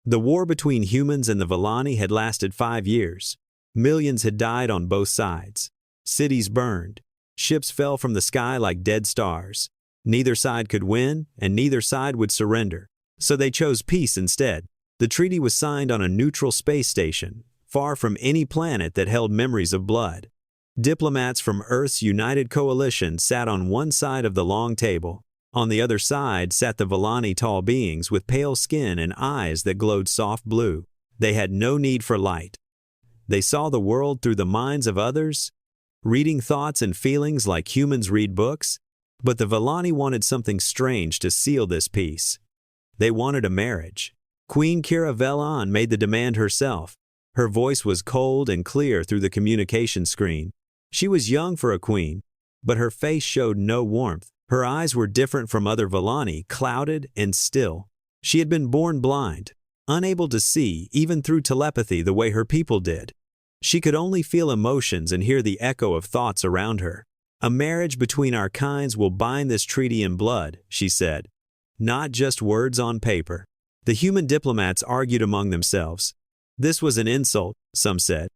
The war between humans and the Villani had lasted 5 years. Millions had died on both sides. Cities burned. Ships fell from the sky like dead stars. Neither side could win, and neither side would surrender. So they chose peace instead. The treaty was signed on a neutral space station, far from any planet that held memories of blood. Diplomats from Earth's United Coalition sat on one side of the long table. On the other side sat the Villani tall beings with pale skin and eyes that glowed soft blue. They had no need for light. They saw the world through the minds of others, reading thoughts and feelings like humans read books. But the Villani wanted something strange to seal this peace. They wanted a marriage. Queen Kira Velan made the demand herself. Her voice was cold and clear through the communication screen. She was young for a queen, but her face showed no warmth. Her eyes were different from other Villani, clouded and still. She had been born blind, unable to see, even through telepathy, the way her people did. She could only feel emotions and hear the echo of thoughts around her. "A marriage between our kinds will bind this treaty in blood," she said. Not just words on paper. The human diplomats argued among themselves. This was an insult, some said.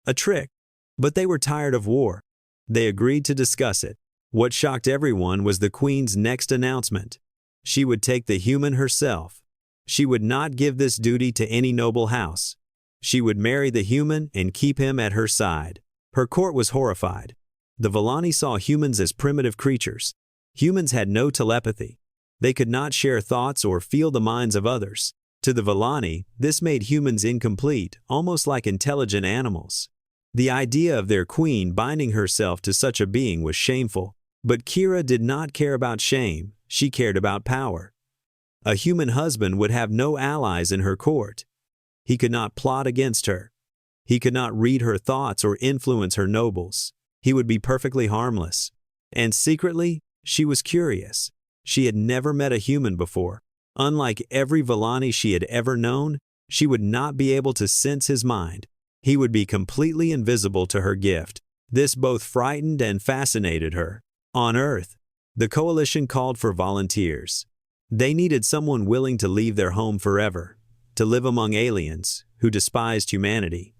A trick. But they were tired of war. They agreed to discuss it. What shocked everyone was the Queen's next announcement. She would take the human herself. She would not give this duty to any noble house. She would marry the human and keep him at her side. Her court was horrified. The Villani saw humans as primitive creatures. Humans had no telepathy. They could not share thoughts or feel the minds of others. To the Villani, this made humans incomplete, almost like intelligent animals. The idea of their queen binding herself to such a being was shameful. But Kira did not care about shame. She cared about power. A human husband would have no allies in her court. He could not plot against her. He could not read her thoughts or influence her nobles. He would be perfectly harmless. And secretly, she was curious. She had never met a human before. Unlike every Villani she had ever known, she would not be able to sense his mind. He would be completely invisible to her gift. This both frightened and fascinated her. On Earth, the Coalition called for volunteers. They needed someone willing to leave their home forever, to live among aliens who despised humanity,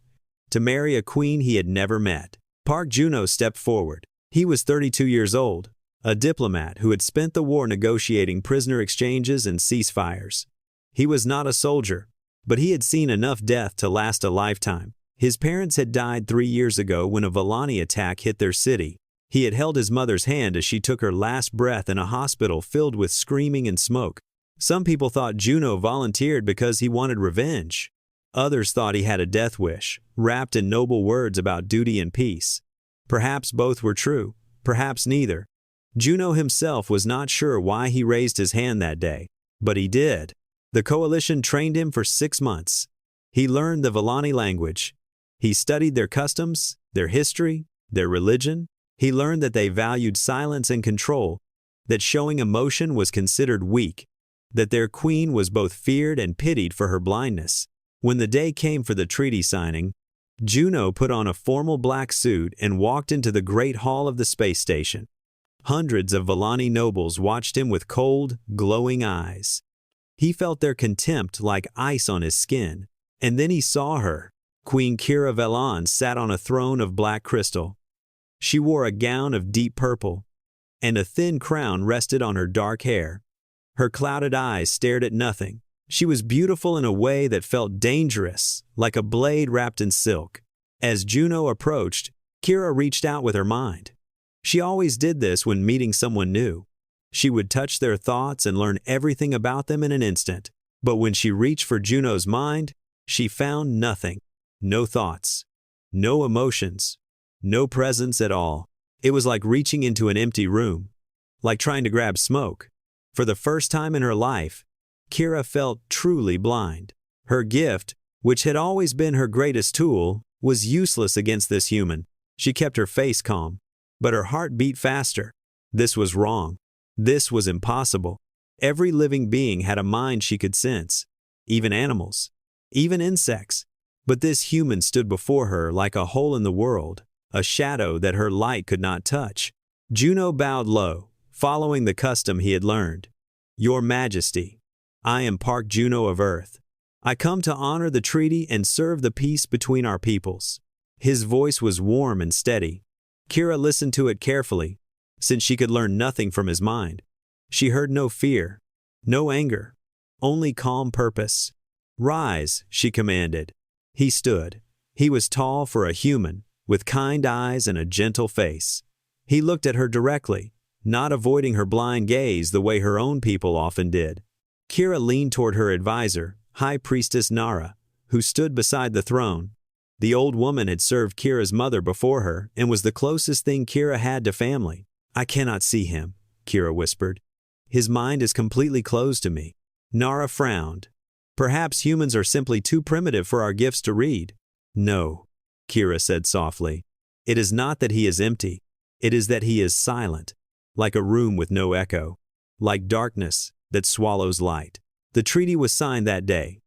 to marry a queen he had never met. Park Juno stepped forward. He was 32 years old, a diplomat who had spent the war negotiating prisoner exchanges and ceasefires. He was not a soldier, but he had seen enough death to last a lifetime. His parents had died 3 years ago when a Villani attack hit their city. He had held his mother's hand as she took her last breath in a hospital filled with screaming and smoke. Some people thought Juno volunteered because he wanted revenge. Others thought he had a death wish, wrapped in noble words about duty and peace. Perhaps both were true, perhaps neither. Juno himself was not sure why he raised his hand that day, but he did. The Coalition trained him for 6 months. He learned the Villani language. He studied their customs, their history, their religion. He learned that they valued silence and control, that showing emotion was considered weak, that their queen was both feared and pitied for her blindness. When the day came for the treaty signing, Juno put on a formal black suit and walked into the great hall of the space station. Hundreds of Villani nobles watched him with cold, glowing eyes. He felt their contempt like ice on his skin. And then he saw her. Queen Kira Velan sat on a throne of black crystal. She wore a gown of deep purple, and a thin crown rested on her dark hair. Her clouded eyes stared at nothing. She was beautiful in a way that felt dangerous, like a blade wrapped in silk. As Juno approached, Kira reached out with her mind. She always did this when meeting someone new. She would touch their thoughts and learn everything about them in an instant. But when she reached for Juno's mind, she found nothing. No thoughts, no emotions, no presence at all. It was like reaching into an empty room, like trying to grab smoke. For the first time in her life, Kira felt truly blind. Her gift, which had always been her greatest tool, was useless against this human. She kept her face calm, but her heart beat faster. This was wrong. This was impossible. Every living being had a mind she could sense, even animals, even insects. But this human stood before her like a hole in the world, a shadow that her light could not touch. Juno bowed low, following the custom he had learned. "Your Majesty, I am Park Juno of Earth. I come to honor the treaty and serve the peace between our peoples." His voice was warm and steady. Kira listened to it carefully, since she could learn nothing from his mind. She heard no fear, no anger, only calm purpose. "Rise," she commanded. He stood. He was tall for a human, with kind eyes and a gentle face. He looked at her directly, not avoiding her blind gaze the way her own people often did. Kira leaned toward her advisor, High Priestess Nara, who stood beside the throne. The old woman had served Kira's mother before her and was the closest thing Kira had to family. "I cannot see him," Kira whispered. "His mind is completely closed to me." Nara frowned. "Perhaps humans are simply too primitive for our gifts to read." "No," Kira said softly. "It is not that he is empty. It is that he is silent, like a room with no echo, like darkness that swallows light." The treaty was signed that day.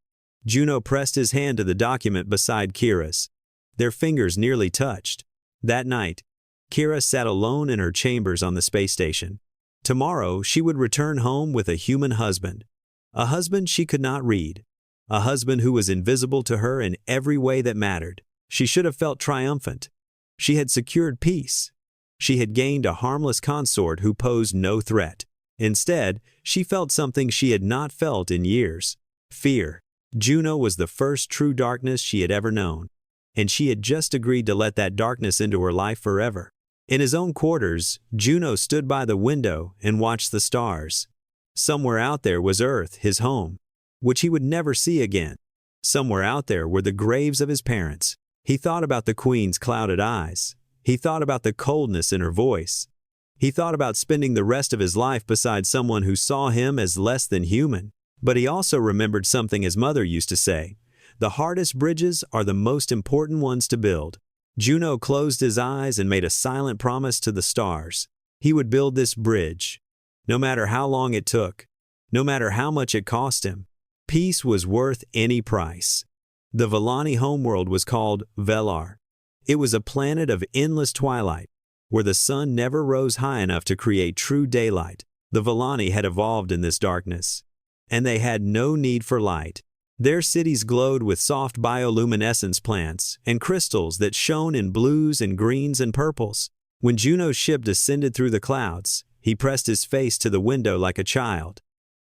Juno pressed his hand to the document beside Kira's. Their fingers nearly touched. That night, Kira sat alone in her chambers on the space station. Tomorrow, she would return home with a human husband. A husband she could not read. A husband who was invisible to her in every way that mattered. She should have felt triumphant. She had secured peace. She had gained a harmless consort who posed no threat. Instead, she felt something she had not felt in years: fear. Juno was the first true darkness she had ever known, and she had just agreed to let that darkness into her life forever. In his own quarters, Juno stood by the window and watched the stars. Somewhere out there was Earth, his home, which he would never see again. Somewhere out there were the graves of his parents. He thought about the Queen's clouded eyes. He thought about the coldness in her voice. He thought about spending the rest of his life beside someone who saw him as less than human. But he also remembered something his mother used to say: "The hardest bridges are the most important ones to build." Juno closed his eyes and made a silent promise to the stars. He would build this bridge, no matter how long it took, no matter how much it cost him. Peace was worth any price. The Vellani homeworld was called Velar. It was a planet of endless twilight, where the sun never rose high enough to create true daylight. The Vellani had evolved in this darkness, and they had no need for light. Their cities glowed with soft bioluminescence plants and crystals that shone in blues and greens and purples. When Juno's ship descended through the clouds, he pressed his face to the window like a child.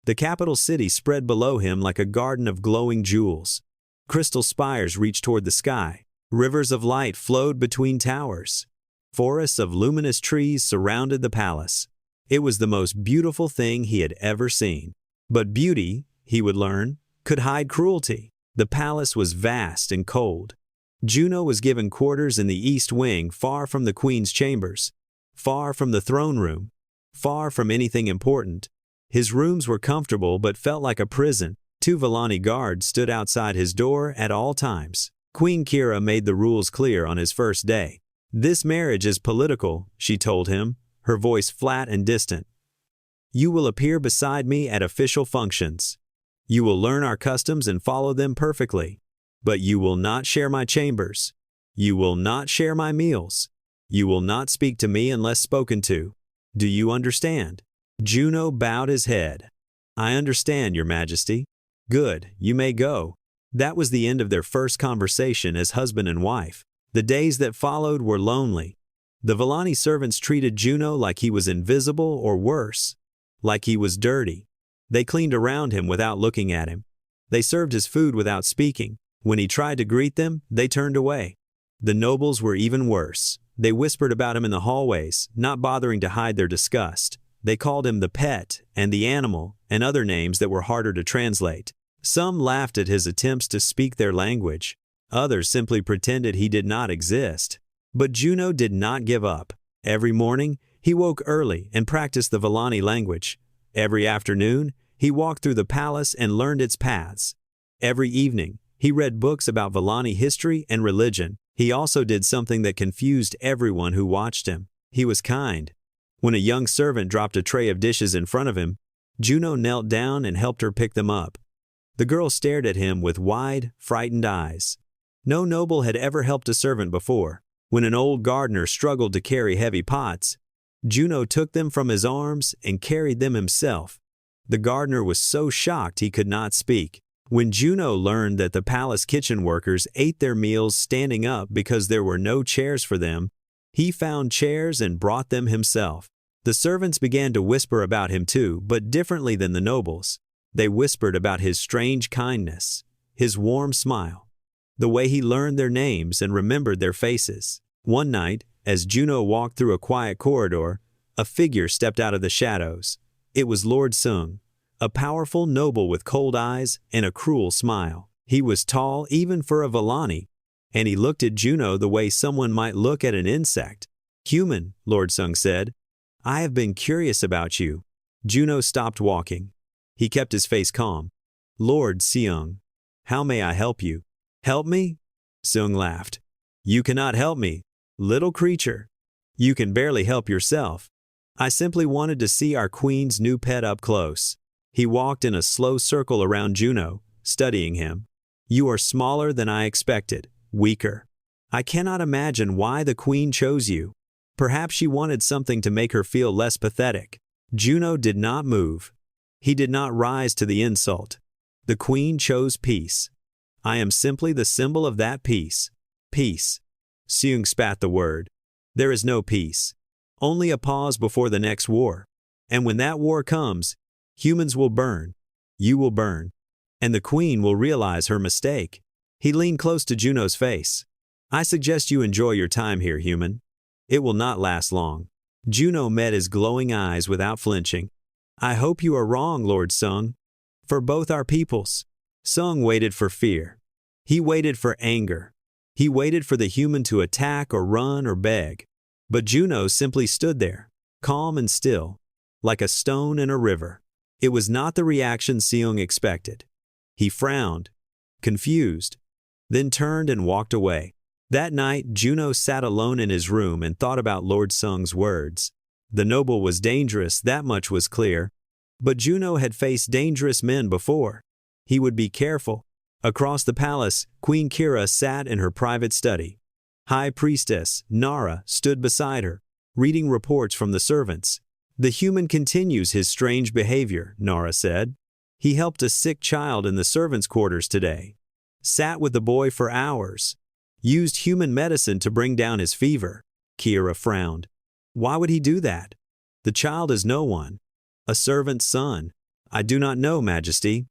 The capital city spread below him like a garden of glowing jewels. Crystal spires reached toward the sky. Rivers of light flowed between towers. Forests of luminous trees surrounded the palace. It was the most beautiful thing he had ever seen. But beauty, he would learn, could hide cruelty. The palace was vast and cold. Juno was given quarters in the east wing, far from the queen's chambers, far from the throne room, far from anything important. His rooms were comfortable but felt like a prison. 2 Vellani guards stood outside his door at all times. Queen Kira made the rules clear on his first day. "This marriage is political," she told him, her voice flat and distant. "You will appear beside me at official functions. You will learn our customs and follow them perfectly. But you will not share my chambers. You will not share my meals. You will not speak to me unless spoken to. Do you understand?" Juno bowed his head. "I understand, Your Majesty." "Good, you may go." That was the end of their first conversation as husband and wife. The days that followed were lonely. The Vellani servants treated Juno like he was invisible, or worse, like he was dirty. They cleaned around him without looking at him. They served his food without speaking. When he tried to greet them, they turned away. The nobles were even worse. They whispered about him in the hallways, not bothering to hide their disgust. They called him the pet and the animal and other names that were harder to translate. Some laughed at his attempts to speak their language. Others simply pretended he did not exist. But Juno did not give up. Every morning, he woke early and practiced the Vellani language. Every afternoon, he walked through the palace and learned its paths. Every evening, he read books about Vellani history and religion. He also did something that confused everyone who watched him. He was kind. When a young servant dropped a tray of dishes in front of him, Juno knelt down and helped her pick them up. The girl stared at him with wide, frightened eyes. No noble had ever helped a servant before. When an old gardener struggled to carry heavy pots, Juno took them from his arms and carried them himself. The gardener was so shocked he could not speak. When Juno learned that the palace kitchen workers ate their meals standing up because there were no chairs for them, he found chairs and brought them himself. The servants began to whisper about him too, but differently than the nobles. They whispered about his strange kindness, his warm smile, the way he learned their names and remembered their faces. One night, as Juno walked through a quiet corridor, a figure stepped out of the shadows. It was Lord Sung, a powerful noble with cold eyes and a cruel smile. He was tall even for a Vellani, and he looked at Juno the way someone might look at an insect. "Human," Lord Sung said, "I have been curious about you." Juno stopped walking. He kept his face calm. "Lord Seung, how may I help you?" "Help me?" Seung laughed. "You cannot help me, little creature. You can barely help yourself. I simply wanted to see our queen's new pet up close." He walked in a slow circle around Juno, studying him. "You are smaller than I expected, weaker. I cannot imagine why the queen chose you. Perhaps she wanted something to make her feel less pathetic." Juno did not move. He did not rise to the insult. "The queen chose peace. I am simply the symbol of that peace." "Peace." Seung spat the word. "There is no peace. Only a pause before the next war. And when that war comes, humans will burn. You will burn. And the queen will realize her mistake." He leaned close to Juno's face. "I suggest you enjoy your time here, human. It will not last long." Juno met his glowing eyes without flinching. "I hope you are wrong, Lord Sung. For both our peoples." Sung waited for fear. He waited for anger. He waited for the human to attack or run or beg. But Juno simply stood there, calm and still, like a stone in a river. It was not the reaction Seung expected. He frowned, confused, then turned and walked away. That night, Juno sat alone in his room and thought about Lord Sung's words. The noble was dangerous, that much was clear. But Juno had faced dangerous men before. He would be careful. Across the palace, Queen Kira sat in her private study. High Priestess Nara stood beside her, reading reports from the servants. "The human continues his strange behavior," Nara said. "He helped a sick child in the servants' quarters today. Sat with the boy for hours. Used human medicine to bring down his fever." Kira frowned. "Why would he do that? The child is no one. A servant's son." "I do not know, Majesty.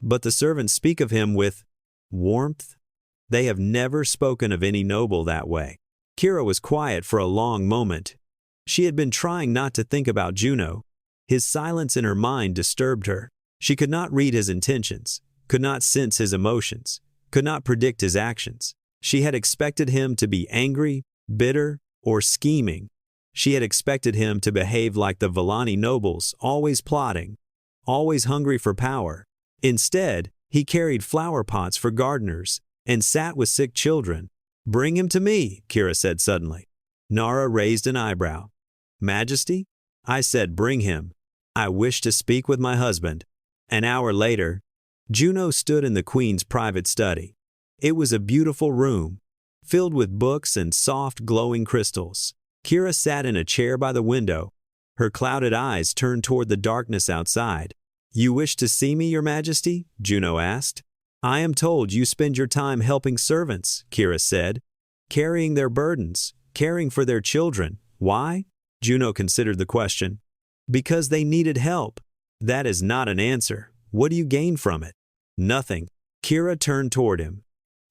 But the servants speak of him with warmth. They have never spoken of any noble that way." Kira was quiet for a long moment. She had been trying not to think about Juno. His silence in her mind disturbed her. She could not read his intentions, could not sense his emotions, could not predict his actions. She had expected him to be angry, bitter, or scheming. She had expected him to behave like the Vellani nobles, always plotting, always hungry for power. Instead, he carried flower pots for gardeners and sat with sick children. "Bring him to me," Kira said suddenly. Nara raised an eyebrow. "Majesty?" "I said bring him. I wish to speak with my husband." An hour later, Juno stood in the queen's private study. It was a beautiful room, filled with books and soft, glowing crystals. Kira sat in a chair by the window, her clouded eyes turned toward the darkness outside. "You wish to see me, Your Majesty?" Juno asked. "I am told you spend your time helping servants," Kira said, "carrying their burdens, caring for their children. Why?" Juno considered the question. "Because they needed help." "That is not an answer. What do you gain from it?" "Nothing." Kira turned toward him.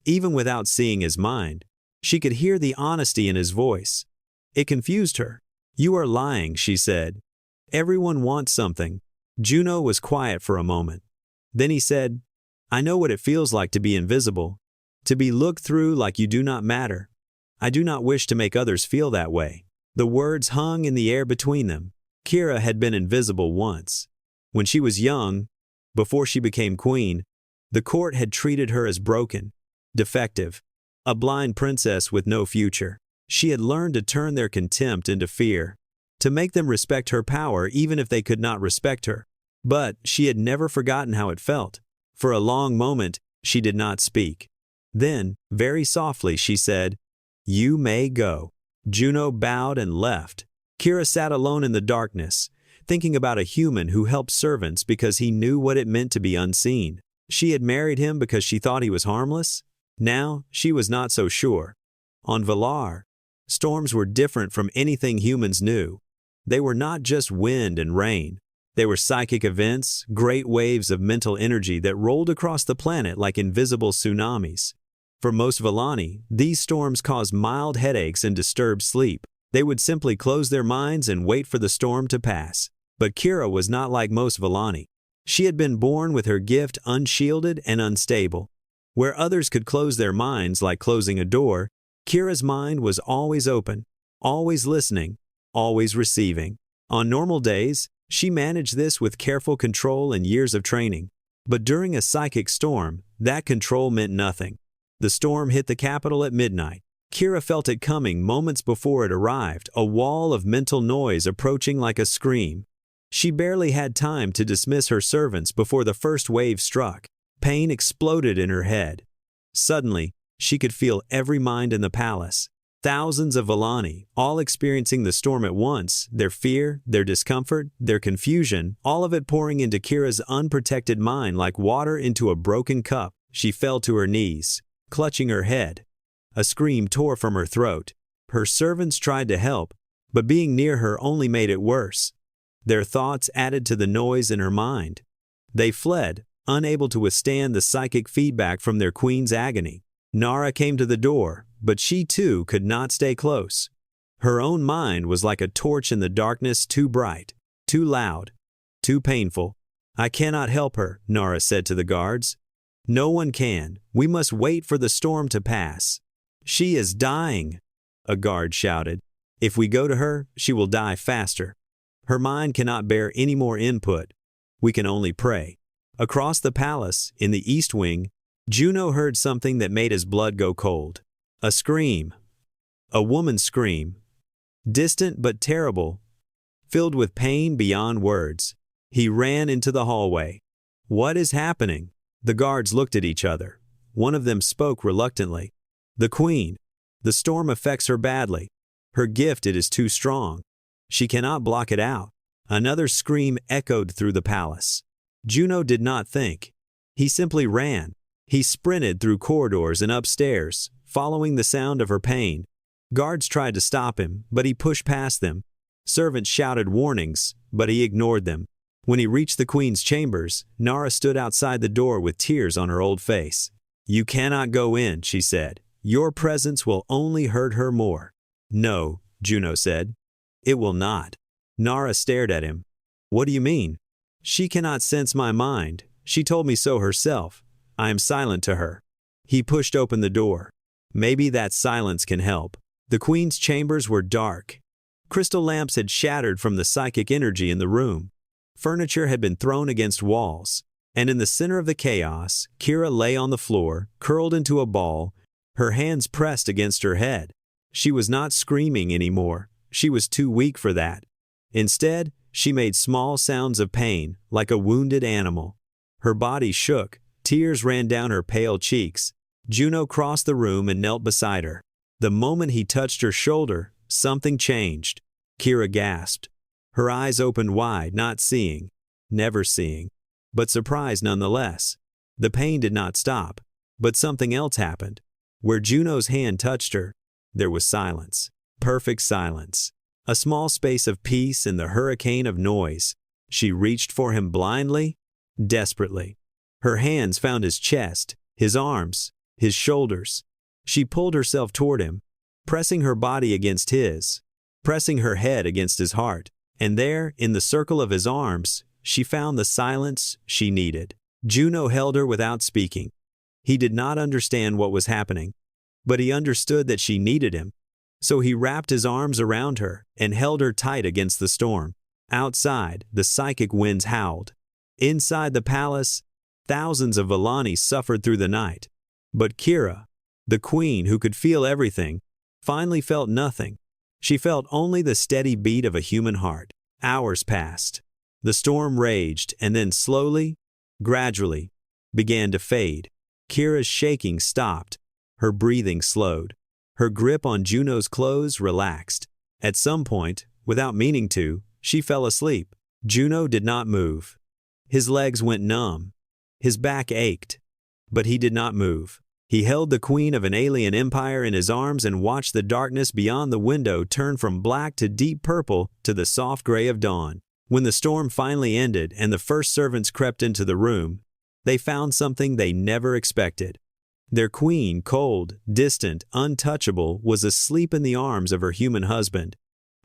Even without seeing his mind, she could hear the honesty in his voice. It confused her. "You are lying," she said. "Everyone wants something." Juno was quiet for a moment. Then he said, "I know what it feels like to be invisible, to be looked through like you do not matter. I do not wish to make others feel that way." The words hung in the air between them. Kira had been invisible once. When she was young, before she became queen, the court had treated her as broken, defective, a blind princess with no future. She had learned to turn their contempt into fear, to make them respect her power even if they could not respect her. But she had never forgotten how it felt. For a long moment, she did not speak. Then, very softly, she said, "You may go." Juno bowed and left. Kira sat alone in the darkness, thinking about a human who helped servants because he knew what it meant to be unseen. She had married him because she thought he was harmless? Now, she was not so sure. On Valar, storms were different from anything humans knew. They were not just wind and rain. They were psychic events, great waves of mental energy that rolled across the planet like invisible tsunamis. For most Valani, these storms caused mild headaches and disturbed sleep. They would simply close their minds and wait for the storm to pass. But Kira was not like most Valani. She had been born with her gift unshielded and unstable. Where others could close their minds like closing a door, Kira's mind was always open, always listening, always receiving. On normal days, she managed this with careful control and years of training. But during a psychic storm, that control meant nothing. The storm hit the capital at midnight. Kira felt it coming moments before it arrived, a wall of mental noise approaching like a scream. She barely had time to dismiss her servants before the first wave struck. Pain exploded in her head. Suddenly, she could feel every mind in the palace. Thousands of Valani, all experiencing the storm at once, their fear, their discomfort, their confusion, all of it pouring into Kira's unprotected mind like water into a broken cup. She fell to her knees, clutching her head. A scream tore from her throat. Her servants tried to help, but being near her only made it worse. Their thoughts added to the noise in her mind. They fled, unable to withstand the psychic feedback from their queen's agony. Nara came to the door, but she too could not stay close. Her own mind was like a torch in the darkness, too bright, too loud, too painful. "I cannot help her," Nara said to the guards. "No one can. We must wait for the storm to pass." "She is dying," a guard shouted. "If we go to her, she will die faster. Her mind cannot bear any more input. We can only pray." Across the palace, in the East Wing, Juno heard something that made his blood go cold. A scream. A woman's scream. Distant but terrible, filled with pain beyond words. He ran into the hallway. "What is happening?" The guards looked at each other. One of them spoke reluctantly. "The queen. The storm affects her badly. Her gift, it is too strong. She cannot block it out." Another scream echoed through the palace. Juno did not think. He simply ran. He sprinted through corridors and upstairs, following the sound of her pain. Guards tried to stop him, but he pushed past them. Servants shouted warnings, but he ignored them. When he reached the queen's chambers, Nara stood outside the door with tears on her old face. "You cannot go in," she said. "Your presence will only hurt her more." "No," Juno said. "It will not." Nara stared at him. "What do you mean?" "She cannot sense my mind. She told me so herself. I am silent to her." He pushed open the door. Maybe that silence can help. The queen's chambers were dark. Crystal lamps had shattered from the psychic energy in the room. Furniture had been thrown against walls. And in the center of the chaos, Kira lay on the floor, curled into a ball, her hands pressed against her head. She was not screaming anymore. She was too weak for that. Instead, she made small sounds of pain, like a wounded animal. Her body shook. Tears ran down her pale cheeks. Juno crossed the room and knelt beside her. The moment he touched her shoulder, something changed. Kira gasped. Her eyes opened wide, not seeing, never seeing, but surprised nonetheless. The pain did not stop, but something else happened. Where Juno's hand touched her, there was silence. Perfect silence. A small space of peace in the hurricane of noise. She reached for him blindly, desperately. Her hands found his chest, his arms, his shoulders. She pulled herself toward him, pressing her body against his, pressing her head against his heart. And there, in the circle of his arms, she found the silence she needed. Juno held her without speaking. He did not understand what was happening, but he understood that she needed him. So he wrapped his arms around her and held her tight against the storm. Outside, the psychic winds howled. Inside the palace, thousands of Valani suffered through the night. But Kira, the queen who could feel everything, finally felt nothing. She felt only the steady beat of a human heart. Hours passed. The storm raged and then slowly, gradually, began to fade. Kira's shaking stopped. Her breathing slowed. Her grip on Juno's clothes relaxed. At some point, without meaning to, she fell asleep. Juno did not move. His legs went numb. His back ached. But he did not move. He held the queen of an alien empire in his arms and watched the darkness beyond the window turn from black to deep purple to the soft gray of dawn. When the storm finally ended and the first servants crept into the room, they found something they never expected. Their queen, cold, distant, untouchable, was asleep in the arms of her human husband.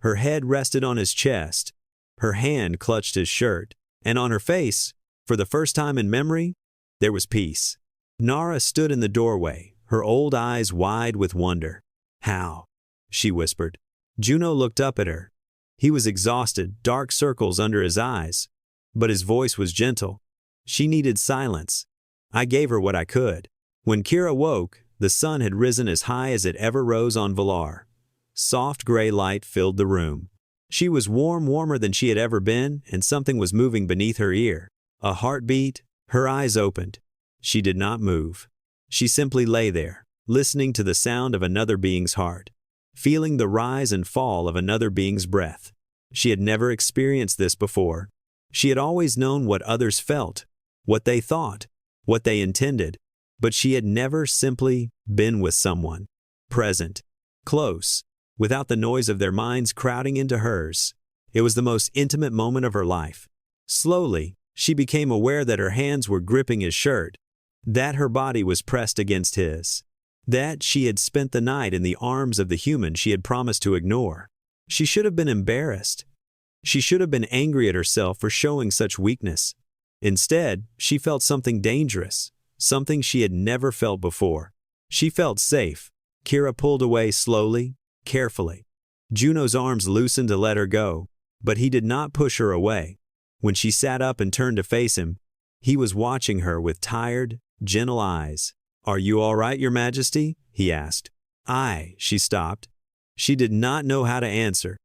Her head rested on his chest. Her hand clutched his shirt. And on her face, for the first time in memory, there was peace. Nara stood in the doorway, her old eyes wide with wonder. "How?" she whispered. Juno looked up at her. He was exhausted, dark circles under his eyes. But his voice was gentle. She needed silence. I gave her what I could. When Kira woke, the sun had risen as high as it ever rose on Valar. Soft gray light filled the room. She was warmer than she had ever been, and something was moving beneath her ear. A heartbeat. Her eyes opened. She did not move. She simply lay there, listening to the sound of another being's heart, feeling the rise and fall of another being's breath. She had never experienced this before. She had always known what others felt, what they thought, what they intended, but she had never simply been with someone, present, close, without the noise of their minds crowding into hers. It was the most intimate moment of her life. Slowly, she became aware that her hands were gripping his shirt, that her body was pressed against his, that she had spent the night in the arms of the human she had promised to ignore. She should have been embarrassed. She should have been angry at herself for showing such weakness. Instead, she felt something dangerous, something she had never felt before. She felt safe. Kira pulled away slowly, carefully. Juno's arms loosened to let her go, but he did not push her away. When she sat up and turned to face him, he was watching her with tired, gentle eyes. "Are you all right, Your Majesty?" he asked. She stopped. She did not know how to answer.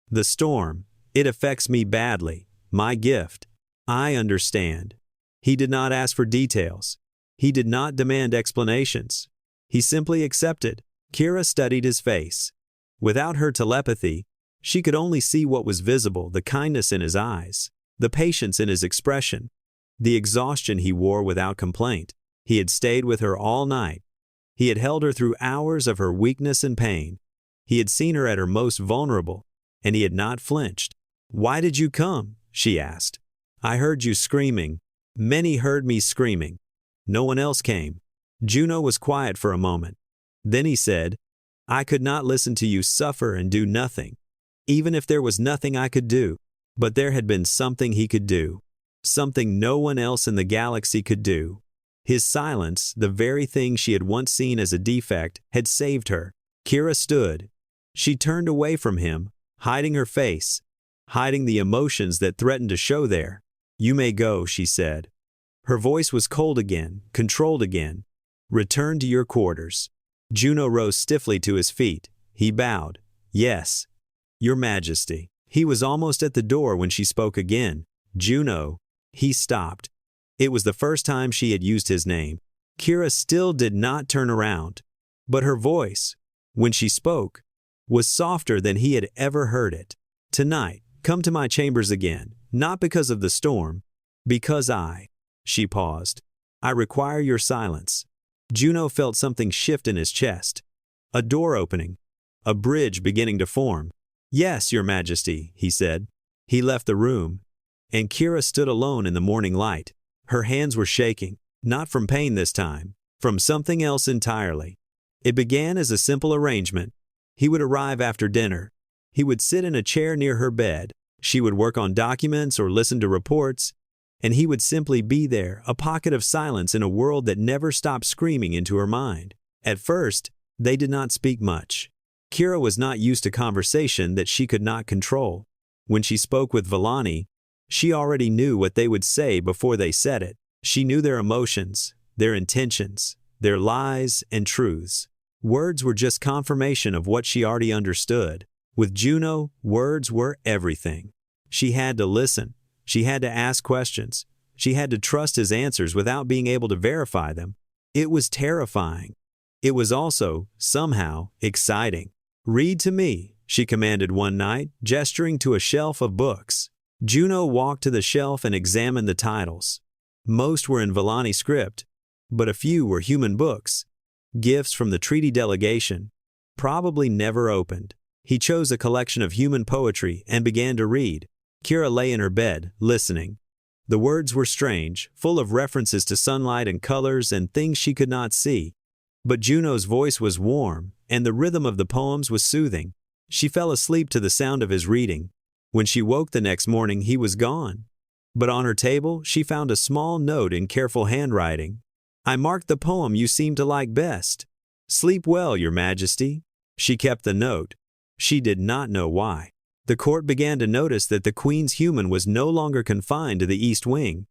"The storm, it affects me badly. My gift. I understand." He did not ask for details. He did not demand explanations. He simply accepted. Kira studied his face. Without her telepathy, she could only see what was visible, the kindness in his eyes, the patience in his expression, the exhaustion he wore without complaint. He had stayed with her all night. He had held her through hours of her weakness and pain. He had seen her at her most vulnerable, and he had not flinched. "Why did you come?" she asked. "I heard you screaming. Many heard me screaming. No one else came." Juno was quiet for a moment. Then he said, "I could not listen to you suffer and do nothing, even if there was nothing I could do. But there had been something he could do, something no one else in the galaxy could do." His silence, the very thing she had once seen as a defect, had saved her. Kira stood. She turned away from him, hiding her face, hiding the emotions that threatened to show there. "You may go," she said. Her voice was cold again, controlled again. "Return to your quarters." Juno rose stiffly to his feet. He bowed. "Yes, Your Majesty." He was almost at the door when she spoke again. "Juno." He stopped. It was the first time she had used his name. Kira still did not turn around. But her voice, when she spoke, was softer than he had ever heard it. "Tonight, come to my chambers again, not because of the storm, because She paused. "I require your silence." Juno felt something shift in his chest. A door opening. A bridge beginning to form. "Yes, Your Majesty," he said. He left the room, and Kira stood alone in the morning light. Her hands were shaking, not from pain this time, from something else entirely. It began as a simple arrangement. He would arrive after dinner. He would sit in a chair near her bed. She would work on documents or listen to reports, and he would simply be there, a pocket of silence in a world that never stopped screaming into her mind. At first, they did not speak much. Kira was not used to conversation that she could not control. When she spoke with Vellani, she already knew what they would say before they said it. She knew their emotions, their intentions, their lies and truths. Words were just confirmation of what she already understood. With Juno, words were everything. She had to listen. She had to ask questions. She had to trust his answers without being able to verify them. It was terrifying. It was also, somehow, exciting. "Read to me," she commanded one night, gesturing to a shelf of books. Juno walked to the shelf and examined the titles. Most were in Villani script, but a few were human books, gifts from the treaty delegation, probably never opened. He chose a collection of human poetry and began to read. Kira lay in her bed, listening. The words were strange, full of references to sunlight and colors and things she could not see. But Juno's voice was warm, and the rhythm of the poems was soothing. She fell asleep to the sound of his reading. When she woke the next morning, he was gone. But on her table, she found a small note in careful handwriting. "I marked the poem you seem to like best. Sleep well, Your Majesty." She kept the note. She did not know why. The court began to notice that the Queen's human was no longer confined to the East Wing.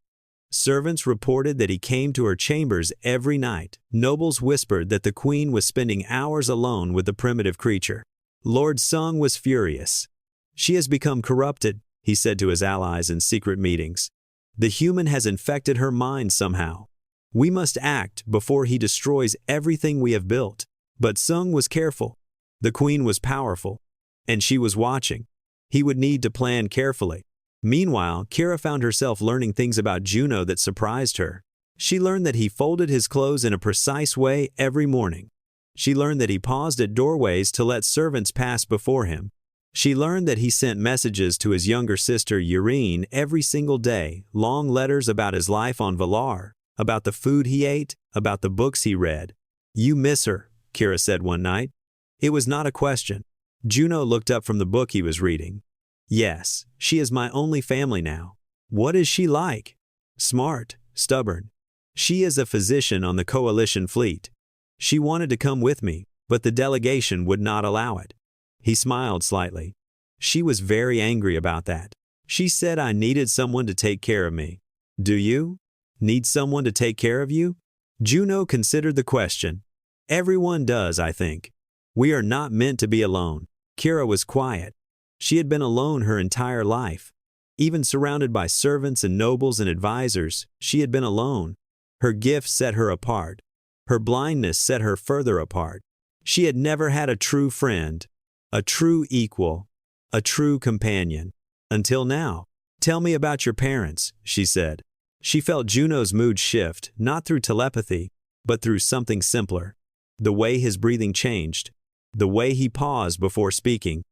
Servants reported that he came to her chambers every night. Nobles whispered that the Queen was spending hours alone with the primitive creature. Lord Sung was furious. "She has become corrupted," he said to his allies in secret meetings. "The human has infected her mind somehow. We must act before he destroys everything we have built." But Sung was careful. The Queen was powerful, and she was watching. He would need to plan carefully. Meanwhile, Kira found herself learning things about Juno that surprised her. She learned that he folded his clothes in a precise way every morning. She learned that he paused at doorways to let servants pass before him. She learned that he sent messages to his younger sister Urine every single day, long letters about his life on Valar, about the food he ate, about the books he read. "You miss her," Kira said one night. It was not a question. Juno looked up from the book he was reading. "Yes, she is my only family now." "What is she like?" "Smart, stubborn. She is a physician on the coalition fleet. She wanted to come with me, but the delegation would not allow it." He smiled slightly. "She was very angry about that. She said I needed someone to take care of me." "Do you need someone to take care of you?" Juno considered the question. "Everyone does, I think. We are not meant to be alone." Kira was quiet. She had been alone her entire life. Even surrounded by servants and nobles and advisors, she had been alone. Her gifts set her apart. Her blindness set her further apart. She had never had a true friend, a true equal, a true companion. Until now. "Tell me about your parents," she said. She felt Juno's mood shift, not through telepathy, but through something simpler. The way his breathing changed. The way he paused before speaking.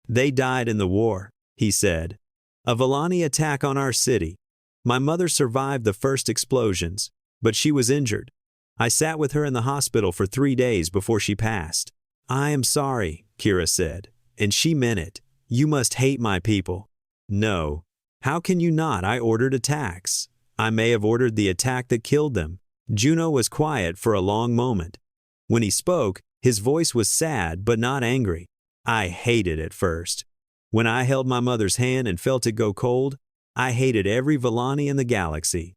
"They died in the war," he said. "A Villani attack on our city. My mother survived the first explosions, but she was injured. I sat with her in the hospital for 3 days before she passed." "I am sorry," Kira said, and she meant it. "You must hate my people." "No. How can you not? I ordered attacks. I may have ordered the attack that killed them." Juno was quiet for a long moment. When he spoke, his voice was sad but not angry. "I hated it first. When I held my mother's hand and felt it go cold, I hated every Villani in the galaxy.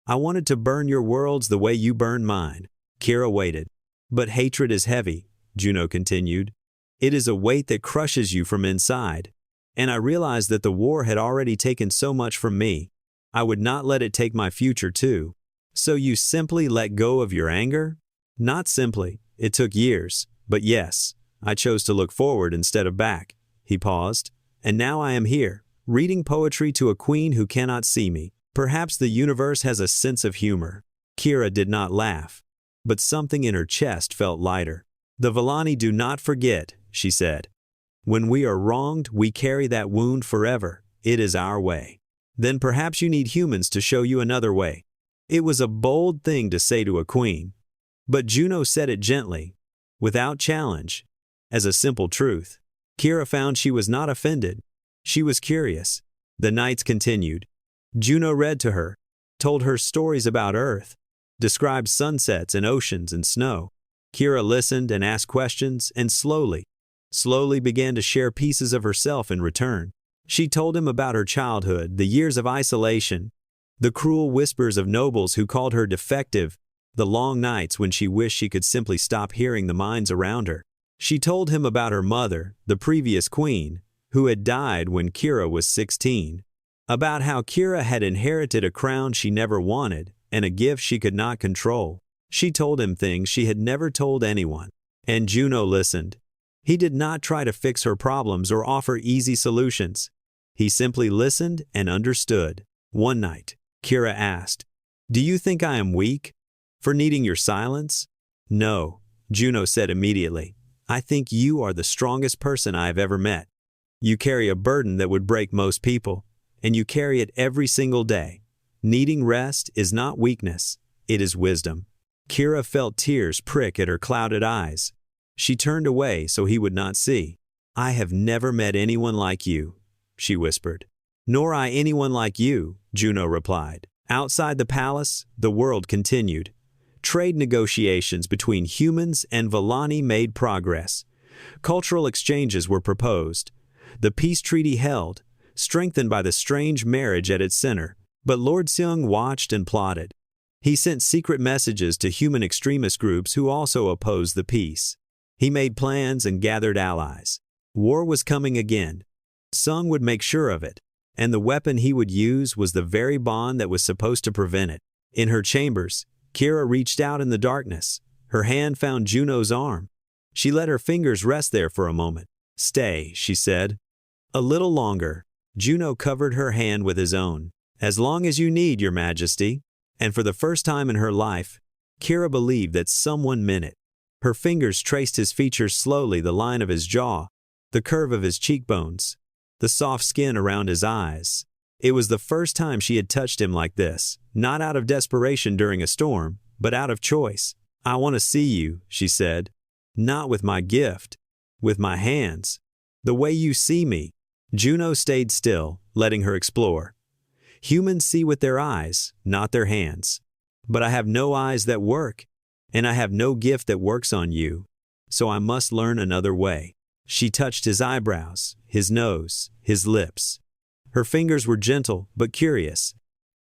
I wanted to burn your worlds the way you burned mine." Kira waited. "But hatred is heavy," Juno continued. "It is a weight that crushes you from inside. And I realized that the war had already taken so much from me. I would not let it take my future too." "So you simply let go of your anger?" "Not simply. It took years. But yes, I chose to look forward instead of back." He paused. "And now I am here, reading poetry to a queen who cannot see me. Perhaps the universe has a sense of humor." Kira did not laugh, but something in her chest felt lighter. "The Villani do not forget," she said. "When we are wronged, we carry that wound forever. It is our way. Then perhaps you need humans to show you another way." It was a bold thing to say to a queen. But Juno said it gently, without challenge, as a simple truth. Kira found she was not offended. She was curious. The nights continued. Juno read to her, told her stories about Earth, described sunsets and oceans and snow. Kira listened and asked questions and slowly began to share pieces of herself in return. She told him about her childhood, the years of isolation, the cruel whispers of nobles who called her defective, the long nights when she wished she could simply stop hearing the minds around her. She told him about her mother, the previous queen, who had died when Kira was 16. About how Kira had inherited a crown she never wanted and a gift she could not control. She told him things she had never told anyone. And Juno listened. He did not try to fix her problems or offer easy solutions. He simply listened and understood. One night, Kira asked, Do you think I am weak? For needing your silence? No, Juno said immediately. I think you are the strongest person I have ever met. You carry a burden that would break most people, and you carry it every single day. Needing rest is not weakness, it is wisdom. Kira felt tears prick at her clouded eyes. She turned away so he would not see. I have never met anyone like you, she whispered. Nor I anyone like you, Juno replied. Outside the palace, the world continued. Trade negotiations between humans and Vallani made progress. Cultural exchanges were proposed. The peace treaty held, strengthened by the strange marriage at its center. But Lord Seung watched and plotted. He sent secret messages to human extremist groups who also opposed the peace. He made plans and gathered allies. War was coming again. Seung would make sure of it, and the weapon he would use was the very bond that was supposed to prevent it. In her chambers, Kira reached out in the darkness. Her hand found Juno's arm. She let her fingers rest there for a moment. Stay, she said. A little longer. Juno covered her hand with his own. As long as you need, Your Majesty. And for the first time in her life, Kira believed that someone meant it. Her fingers traced his features slowly, the line of his jaw, the curve of his cheekbones, the soft skin around his eyes. It was the first time she had touched him like this, not out of desperation during a storm, but out of choice. I want to see you, she said. Not with my gift, with my hands. The way you see me. Juno stayed still, letting her explore. Humans see with their eyes, not their hands. But I have no eyes that work, and I have no gift that works on you, so I must learn another way. She touched his eyebrows, his nose, his lips. Her fingers were gentle but curious,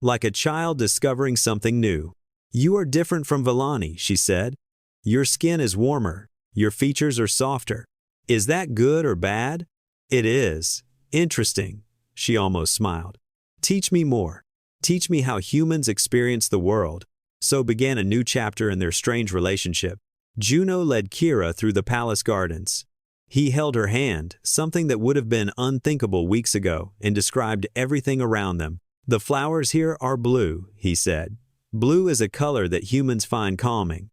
like a child discovering something new. You are different from Vallani, she said. Your skin is warmer, your features are softer. Is that good or bad? It is. Interesting, she almost smiled. Teach me more. Teach me how humans experience the world. So began a new chapter in their strange relationship. Juno led Kira through the palace gardens. He held her hand, something that would have been unthinkable weeks ago, and described everything around them. The flowers here are blue, he said. Blue is a color that humans find calming,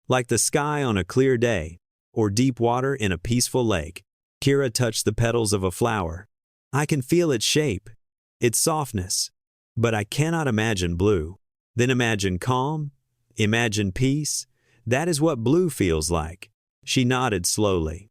like the sky on a clear day, or deep water in a peaceful lake. Kira touched the petals of a flower. I can feel its shape, its softness, but I cannot imagine blue. Then imagine calm, imagine peace. That is what blue feels like. She nodded slowly.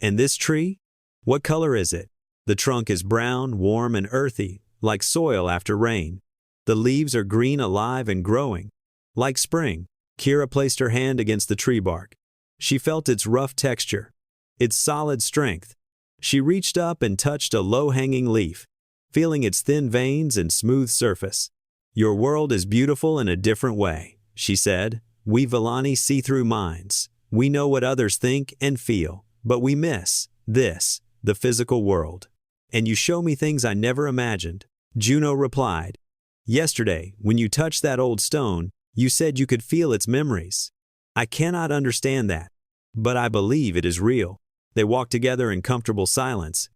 And this tree? What color is it? The trunk is brown, warm, and earthy, like soil after rain. The leaves are green, alive, and growing, like spring. Kira placed her hand against the tree bark. She felt its rough texture, its solid strength. She reached up and touched a low-hanging leaf, feeling its thin veins and smooth surface. Your world is beautiful in a different way, she said. We Vallani see through minds. We know what others think and feel, but we miss this, the physical world. And you show me things I never imagined. Juno replied. Yesterday, when you touched that old stone, you said you could feel its memories. I cannot understand that, but I believe it is real. They walked together in comfortable silence.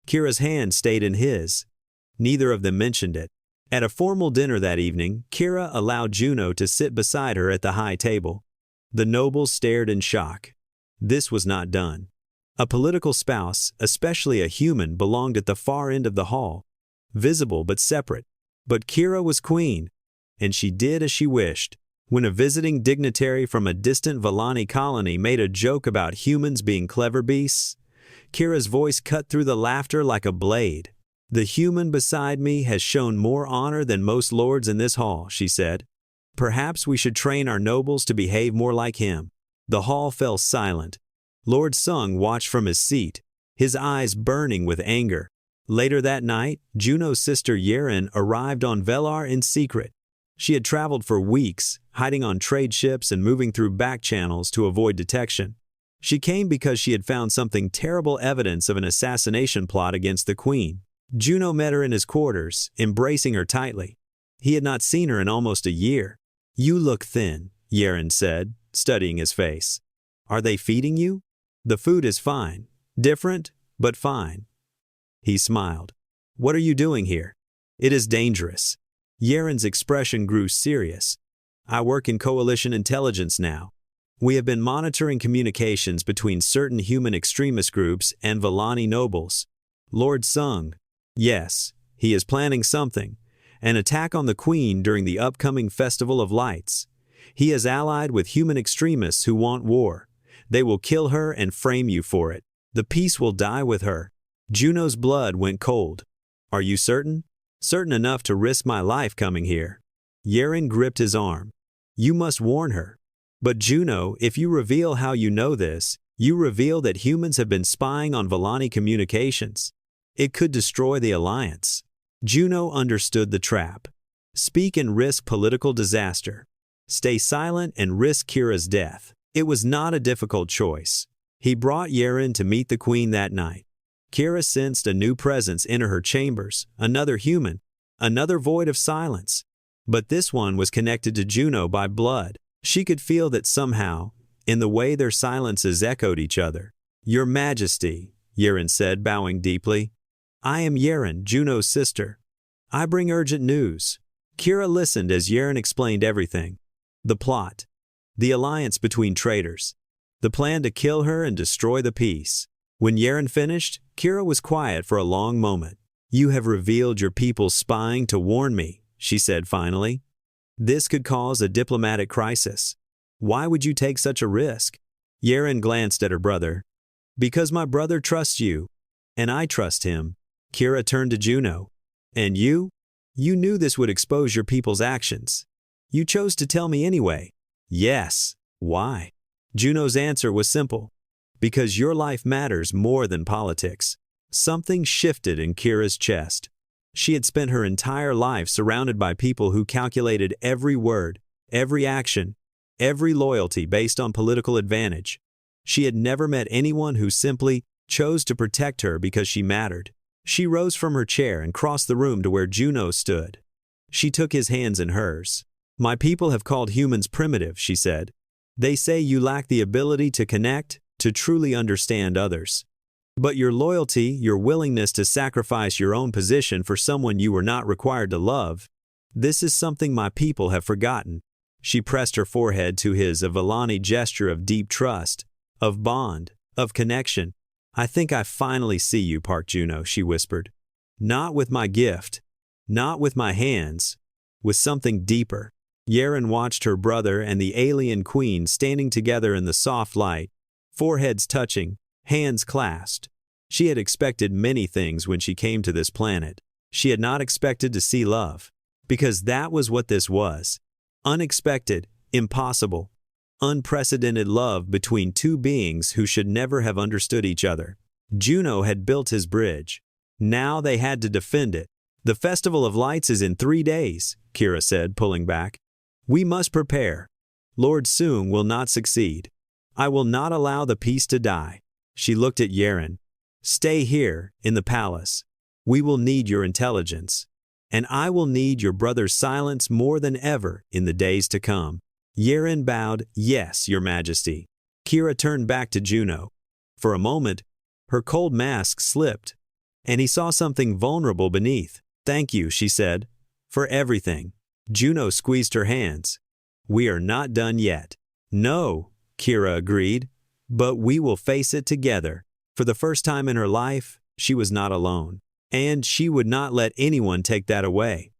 Kira's hand stayed in his. Neither of them mentioned it. At a formal dinner that evening, Kira allowed Juno to sit beside her at the high table. The nobles stared in shock. This was not done. A political spouse, especially a human, belonged at the far end of the hall, visible but separate. But Kira was queen, and she did as she wished. When a visiting dignitary from a distant Vallani colony made a joke about humans being clever beasts, Kira's voice cut through the laughter like a blade. The human beside me has shown more honor than most lords in this hall, she said. Perhaps we should train our nobles to behave more like him. The hall fell silent. Lord Seung watched from his seat, his eyes burning with anger. Later that night, Juno's sister Yeren arrived on Velar in secret. She had traveled for weeks, hiding on trade ships and moving through back channels to avoid detection. She came because she had found something terrible evidence of an assassination plot against the queen. Juno met her in his quarters, embracing her tightly. He had not seen her in almost a year. You look thin, Yeren said, studying his face. Are they feeding you? The food is fine. Different, but fine. He smiled. What are you doing here? It is dangerous. Yeren's expression grew serious. I work in coalition intelligence now. We have been monitoring communications between certain human extremist groups and Villani nobles. Lord Sung. Yes, he is planning something. An attack on the Queen during the upcoming Festival of Lights. He is allied with human extremists who want war. They will kill her and frame you for it. The peace will die with her. Juno's blood went cold. Are you certain? Certain enough to risk my life coming here. Yeren gripped his arm. You must warn her. But Juno, if you reveal how you know this, you reveal that humans have been spying on Villani communications. It could destroy the alliance. Juno understood the trap. Speak and risk political disaster. Stay silent and risk Kira's death. It was not a difficult choice. He brought Yeren to meet the Queen that night. Kira sensed a new presence enter her chambers, another human, another void of silence. But this one was connected to Juno by blood. She could feel that somehow, in the way their silences echoed each other. Your Majesty, Yeren said, bowing deeply. I am Yeren, Juno's sister. I bring urgent news. Kira listened as Yeren explained everything. The plot. The alliance between traitors. The plan to kill her and destroy the peace. When Yeren finished, Kira was quiet for a long moment. You have revealed your people's spying to warn me, she said finally. This could cause a diplomatic crisis. Why would you take such a risk? Yeren glanced at her brother. Because my brother trusts you, and I trust him. Kira turned to Juno. And you? You knew this would expose your people's actions. You chose to tell me anyway. Yes. Why? Juno's answer was simple. Because your life matters more than politics. Something shifted in Kira's chest. She had spent her entire life surrounded by people who calculated every word, every action, every loyalty based on political advantage. She had never met anyone who simply chose to protect her because she mattered. She rose from her chair and crossed the room to where Juno stood. She took his hands in hers. My people have called humans primitive, she said. They say you lack the ability to connect, to truly understand others. But your loyalty, your willingness to sacrifice your own position for someone you were not required to love, this is something my people have forgotten. She pressed her forehead to his, a Villani gesture of deep trust, of bond, of connection. I think I finally see you, Park Juno, she whispered. Not with my gift, not with my hands, with something deeper. Yeren watched her brother and the alien queen standing together in the soft light, foreheads touching, hands clasped. She had expected many things when she came to this planet. She had not expected to see love, because that was what this was. Unexpected, impossible, unprecedented love between two beings who should never have understood each other. Juno had built his bridge. Now they had to defend it. The Festival of Lights is in 3 days, Kira said, pulling back. We must prepare. Lord Sung will not succeed. I will not allow the peace to die. She looked at Yeren. Stay here, in the palace. We will need your intelligence. And I will need your brother's silence more than ever in the days to come. Yeren bowed, yes, your majesty. Kira turned back to Juno. For a moment, her cold mask slipped, and he saw something vulnerable beneath. Thank you, she said, for everything. Juno squeezed her hands. We are not done yet. No, Kira agreed, but we will face it together. For the first time in her life, she was not alone, and she would not let anyone take that away.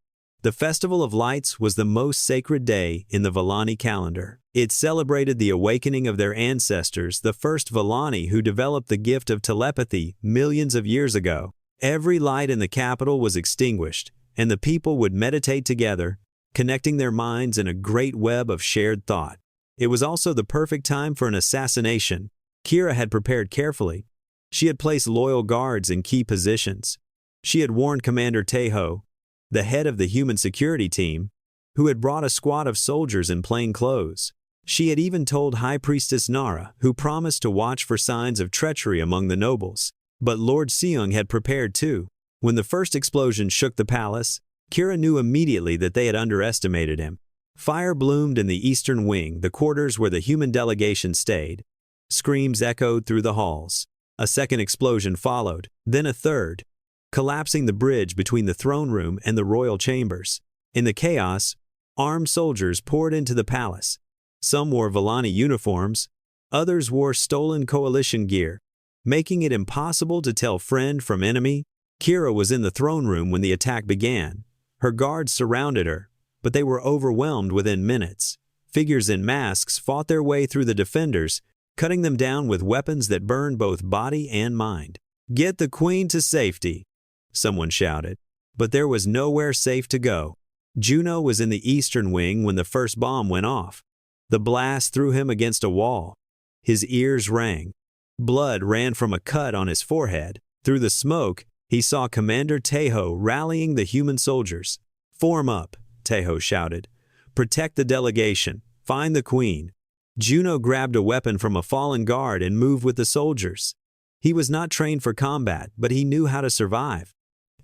The Festival of Lights was the most sacred day in the Villani calendar. It celebrated the awakening of their ancestors, the first Villani who developed the gift of telepathy millions of years ago. Every light in the capital was extinguished, and the people would meditate together, connecting their minds in a great web of shared thought. It was also the perfect time for an assassination. Kira had prepared carefully. She had placed loyal guards in key positions. She had warned Commander Tejo, the head of the human security team, who had brought a squad of soldiers in plain clothes. She had even told High Priestess Nara, who promised to watch for signs of treachery among the nobles. But Lord Seung had prepared too. When the first explosion shook the palace, Kira knew immediately that they had underestimated him. Fire bloomed in the eastern wing, the quarters where the human delegation stayed. Screams echoed through the halls. A second explosion followed, then a third, collapsing the bridge between the throne room and the royal chambers. In the chaos, Armed soldiers poured into the palace. Some wore Volani uniforms, others wore stolen coalition gear, making it impossible to tell friend from enemy. Kira was in the throne room when the attack began. Her guards surrounded her, but they were overwhelmed within minutes. Figures in masks fought their way through the defenders, cutting them down with weapons that burned both body and mind. "Get the queen to safety," someone shouted. But there was nowhere safe to go. Juno was in the eastern wing when the first bomb went off. The blast threw him against a wall. His ears rang. Blood ran from a cut on his forehead. Through the smoke, he saw Commander Tejo rallying the human soldiers. "Form up," Tejo shouted. "Protect the delegation. Find the queen." Juno grabbed a weapon from a fallen guard and moved with the soldiers. He was not trained for combat, but he knew how to survive.